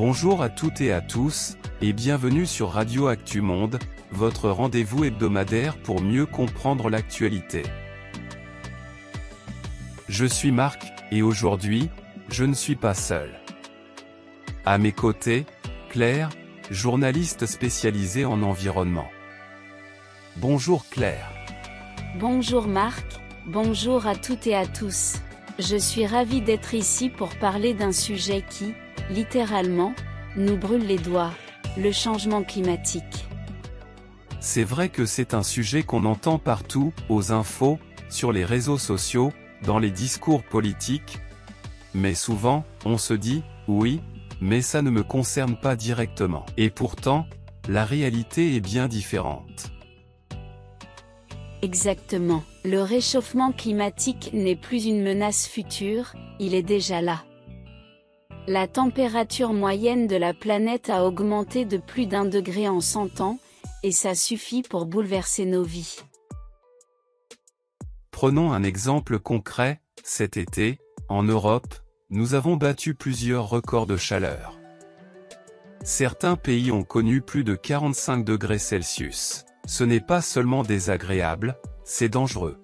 Bonjour à toutes et à tous, et bienvenue sur Radio Actu Monde, votre rendez-vous hebdomadaire pour mieux comprendre l'actualité. Je suis Marc, et aujourd'hui, je ne suis pas seul. À mes côtés, Claire, journaliste spécialisée en environnement. Bonjour Claire. Bonjour Marc, bonjour à toutes et à tous. Je suis ravie d'être ici pour parler d'un sujet qui, littéralement, nous brûle les doigts, le changement climatique. C'est vrai que c'est un sujet qu'on entend partout, aux infos, sur les réseaux sociaux, dans les discours politiques. Mais souvent, on se dit, oui, mais ça ne me concerne pas directement. Et pourtant, la réalité est bien différente. Exactement. Le réchauffement climatique n'est plus une menace future, il est déjà là. La température moyenne de la planète a augmenté de plus d'1 degré en 100 ans, et ça suffit pour bouleverser nos vies. Prenons un exemple concret, cet été, en Europe, nous avons battu plusieurs records de chaleur. Certains pays ont connu plus de 45 degrés Celsius. Ce n'est pas seulement désagréable, c'est dangereux.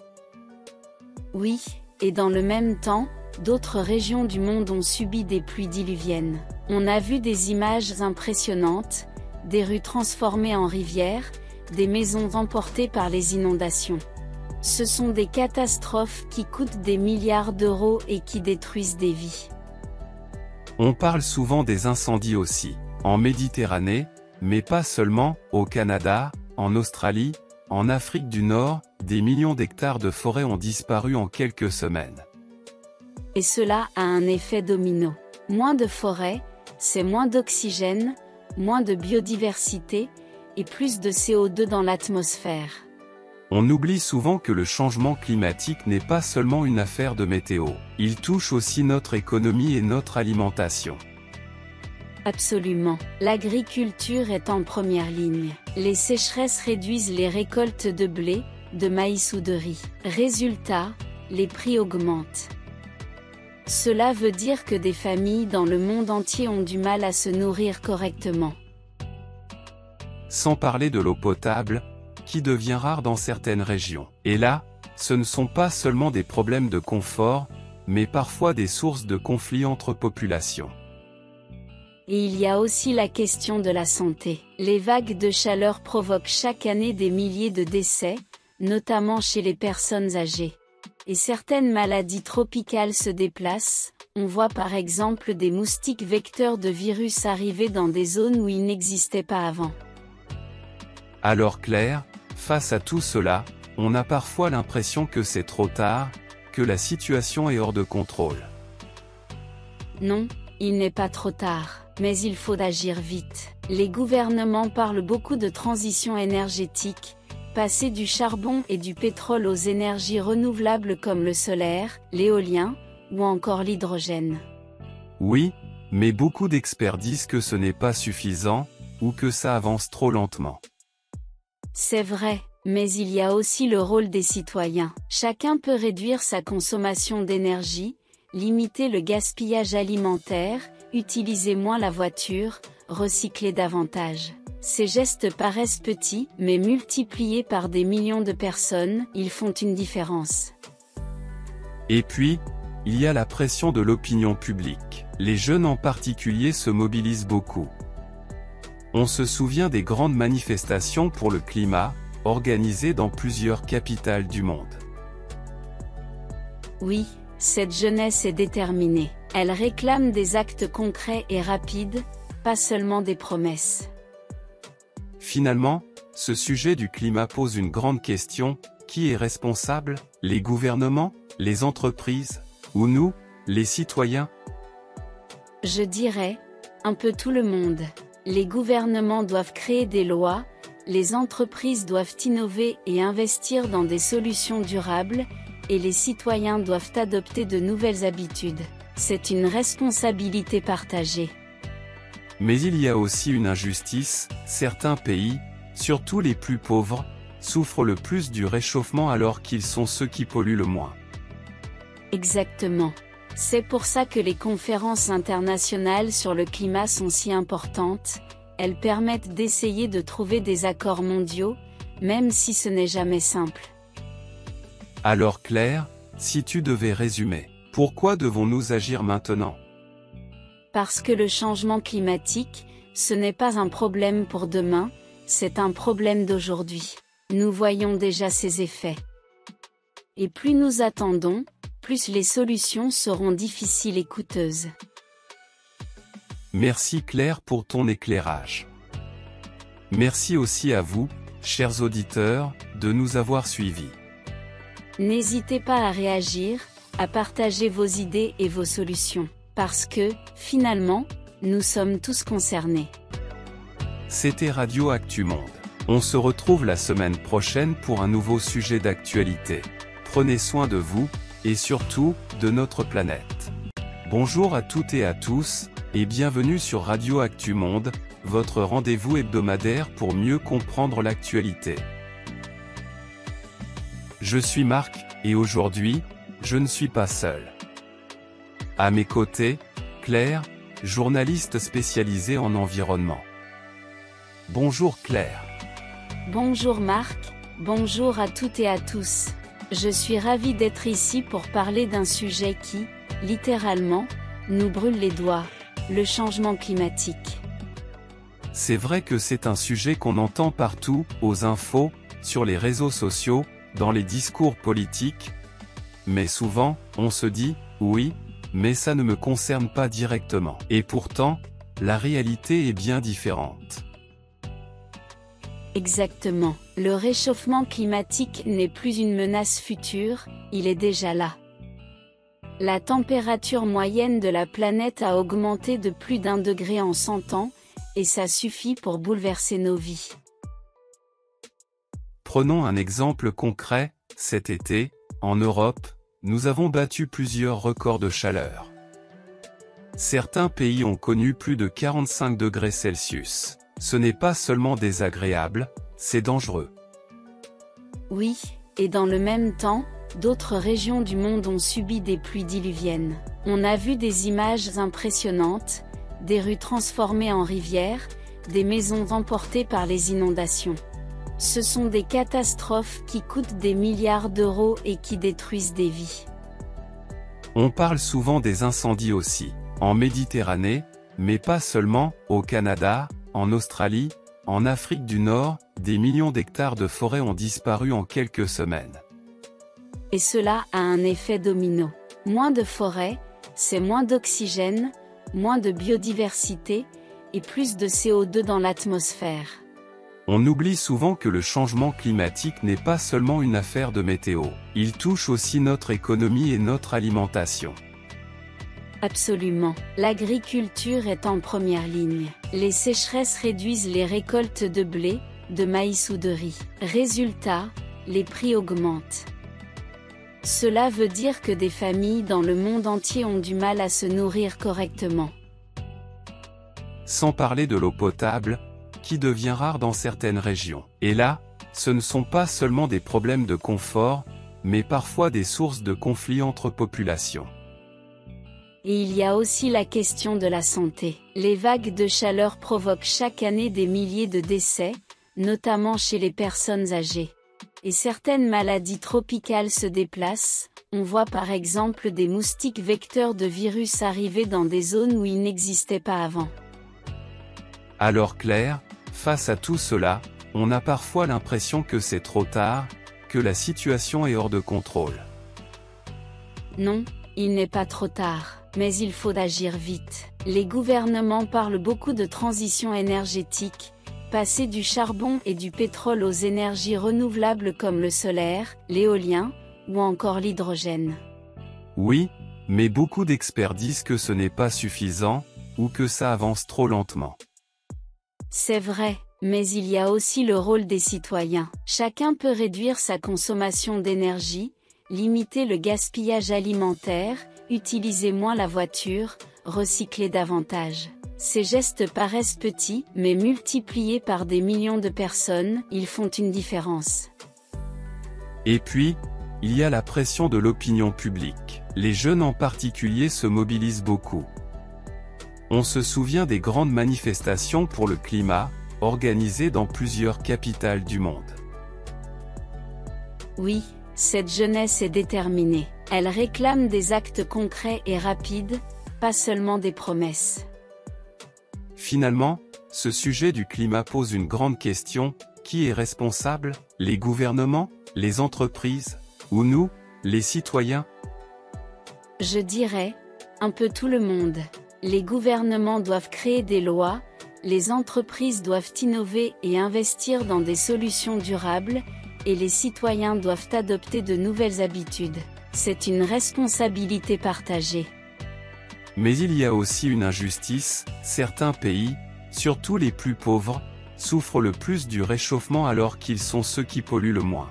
Oui, et dans le même temps, d'autres régions du monde ont subi des pluies diluviennes. On a vu des images impressionnantes, des rues transformées en rivières, des maisons emportées par les inondations. Ce sont des catastrophes qui coûtent des milliards d'euros et qui détruisent des vies. On parle souvent des incendies aussi, en Méditerranée, mais pas seulement, au Canada, en Australie, en Afrique du Nord, des millions d'hectares de forêts ont disparu en quelques semaines. Et cela a un effet domino. Moins de forêts, c'est moins d'oxygène, moins de biodiversité, et plus de CO2 dans l'atmosphère. On oublie souvent que le changement climatique n'est pas seulement une affaire de météo, il touche aussi notre économie et notre alimentation. Absolument. L'agriculture est en première ligne. Les sécheresses réduisent les récoltes de blé, de maïs ou de riz. Résultat, les prix augmentent. Cela veut dire que des familles dans le monde entier ont du mal à se nourrir correctement. Sans parler de l'eau potable, qui devient rare dans certaines régions. Et là, ce ne sont pas seulement des problèmes de confort, mais parfois des sources de conflits entre populations. Et il y a aussi la question de la santé. Les vagues de chaleur provoquent chaque année des milliers de décès, notamment chez les personnes âgées. Et certaines maladies tropicales se déplacent, on voit par exemple des moustiques vecteurs de virus arriver dans des zones où ils n'existaient pas avant. Alors Claire, face à tout cela, on a parfois l'impression que c'est trop tard, que la situation est hors de contrôle. Non, il n'est pas trop tard, mais il faut agir vite. Les gouvernements parlent beaucoup de transition énergétique, passer du charbon et du pétrole aux énergies renouvelables comme le solaire, l'éolien, ou encore l'hydrogène. Oui, mais beaucoup d'experts disent que ce n'est pas suffisant, ou que ça avance trop lentement. C'est vrai, mais il y a aussi le rôle des citoyens. Chacun peut réduire sa consommation d'énergie, limiter le gaspillage alimentaire, utiliser moins la voiture, recycler davantage. Ces gestes paraissent petits, mais multipliés par des millions de personnes, ils font une différence. Et puis, il y a la pression de l'opinion publique. Les jeunes en particulier se mobilisent beaucoup. On se souvient des grandes manifestations pour le climat, organisées dans plusieurs capitales du monde. Oui, cette jeunesse est déterminée. Elle réclame des actes concrets et rapides, pas seulement des promesses. Finalement, ce sujet du climat pose une grande question, qui est responsable, les gouvernements, les entreprises, ou nous, les citoyens? Je dirais, un peu tout le monde. Les gouvernements doivent créer des lois, les entreprises doivent innover et investir dans des solutions durables, et les citoyens doivent adopter de nouvelles habitudes. C'est une responsabilité partagée. Mais il y a aussi une injustice, certains pays, surtout les plus pauvres, souffrent le plus du réchauffement alors qu'ils sont ceux qui polluent le moins. Exactement. C'est pour ça que les conférences internationales sur le climat sont si importantes, elles permettent d'essayer de trouver des accords mondiaux, même si ce n'est jamais simple. Alors Claire, si tu devais résumer, pourquoi devons-nous agir maintenant? Parce que le changement climatique, ce n'est pas un problème pour demain, c'est un problème d'aujourd'hui. Nous voyons déjà ses effets. Et plus nous attendons, plus les solutions seront difficiles et coûteuses. Merci Claire pour ton éclairage. Merci aussi à vous, chers auditeurs, de nous avoir suivis. N'hésitez pas à réagir, à partager vos idées et vos solutions, parce que, finalement, nous sommes tous concernés. C'était Radio Actu Monde. On se retrouve la semaine prochaine pour un nouveau sujet d'actualité. Prenez soin de vous, et surtout, de notre planète. Bonjour à toutes et à tous, et bienvenue sur Radio Actu Monde, votre rendez-vous hebdomadaire pour mieux comprendre l'actualité. Je suis Marc, et aujourd'hui, je ne suis pas seul. À mes côtés, Claire, journaliste spécialisée en environnement. Bonjour Claire. Bonjour Marc, bonjour à toutes et à tous. Je suis ravie d'être ici pour parler d'un sujet qui, littéralement, nous brûle les doigts, le changement climatique. C'est vrai que c'est un sujet qu'on entend partout, aux infos, sur les réseaux sociaux, dans les discours politiques. Mais souvent, on se dit, oui, mais ça ne me concerne pas directement. Et pourtant, la réalité est bien différente. Exactement. Le réchauffement climatique n'est plus une menace future, il est déjà là. La température moyenne de la planète a augmenté de plus d'1 degré en 100 ans, et ça suffit pour bouleverser nos vies. Prenons un exemple concret, cet été, en Europe, nous avons battu plusieurs records de chaleur. Certains pays ont connu plus de 45 degrés Celsius. Ce n'est pas seulement désagréable, c'est dangereux. Oui, et dans le même temps, d'autres régions du monde ont subi des pluies diluviennes. On a vu des images impressionnantes, des rues transformées en rivières, des maisons emportées par les inondations. Ce sont des catastrophes qui coûtent des milliards d'euros et qui détruisent des vies. On parle souvent des incendies aussi, en Méditerranée, mais pas seulement, au Canada, en Australie, en Afrique du Nord, des millions d'hectares de forêts ont disparu en quelques semaines. Et cela a un effet domino. Moins de forêts, c'est moins d'oxygène, moins de biodiversité, et plus de CO2 dans l'atmosphère. On oublie souvent que le changement climatique n'est pas seulement une affaire de météo, il touche aussi notre économie et notre alimentation. Absolument. L'agriculture est en première ligne. Les sécheresses réduisent les récoltes de blé, de maïs ou de riz. Résultat, les prix augmentent. Cela veut dire que des familles dans le monde entier ont du mal à se nourrir correctement. Sans parler de l'eau potable, qui devient rare dans certaines régions. Et là, ce ne sont pas seulement des problèmes de confort, mais parfois des sources de conflits entre populations. Et il y a aussi la question de la santé. Les vagues de chaleur provoquent chaque année des milliers de décès, notamment chez les personnes âgées. Et certaines maladies tropicales se déplacent, on voit par exemple des moustiques vecteurs de virus arriver dans des zones où ils n'existaient pas avant. Alors Claire, face à tout cela, on a parfois l'impression que c'est trop tard, que la situation est hors de contrôle. Non, il n'est pas trop tard. Mais il faut agir vite. Les gouvernements parlent beaucoup de transition énergétique, passer du charbon et du pétrole aux énergies renouvelables comme le solaire, l'éolien, ou encore l'hydrogène. Oui, mais beaucoup d'experts disent que ce n'est pas suffisant, ou que ça avance trop lentement. C'est vrai, mais il y a aussi le rôle des citoyens. Chacun peut réduire sa consommation d'énergie, limiter le gaspillage alimentaire, utiliser moins la voiture, recycler davantage. Ces gestes paraissent petits, mais multipliés par des millions de personnes, ils font une différence. Et puis, il y a la pression de l'opinion publique. les jeunes en particulier se mobilisent beaucoup. On se souvient des grandes manifestations pour le climat, organisées dans plusieurs capitales du monde. Oui, cette jeunesse est déterminée. Elle réclame des actes concrets et rapides, pas seulement des promesses. Finalement, ce sujet du climat pose une grande question: qui est responsable? Les gouvernements, les entreprises, ou nous, les citoyens? Je dirais, un peu tout le monde. Les gouvernements doivent créer des lois, les entreprises doivent innover et investir dans des solutions durables, et les citoyens doivent adopter de nouvelles habitudes. C'est une responsabilité partagée. Mais il y a aussi une injustice: certains pays, surtout les plus pauvres, souffrent le plus du réchauffement alors qu'ils sont ceux qui polluent le moins.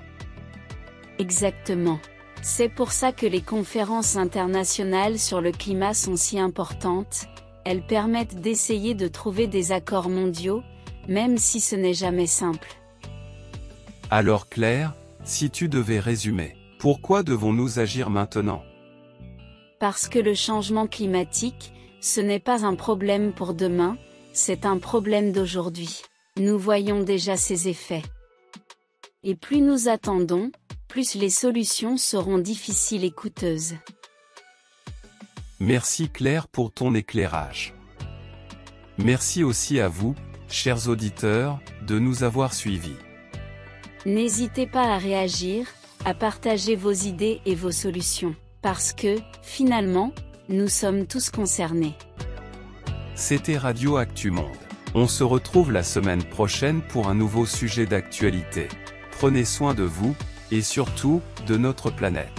Exactement. C'est pour ça que les conférences internationales sur le climat sont si importantes. Elles permettent d'essayer de trouver des accords mondiaux, même si ce n'est jamais simple. Alors Claire, si tu devais résumer, pourquoi devons-nous agir maintenant? Parce que le changement climatique, ce n'est pas un problème pour demain, c'est un problème d'aujourd'hui. Nous voyons déjà ses effets. Et plus nous attendons, plus les solutions seront difficiles et coûteuses. Merci Claire pour ton éclairage. Merci aussi à vous, chers auditeurs, de nous avoir suivis. N'hésitez pas à réagir, à partager vos idées et vos solutions, parce que, finalement, nous sommes tous concernés. C'était Radio Actu Monde. On se retrouve la semaine prochaine pour un nouveau sujet d'actualité. Prenez soin de vous, et surtout, de notre planète.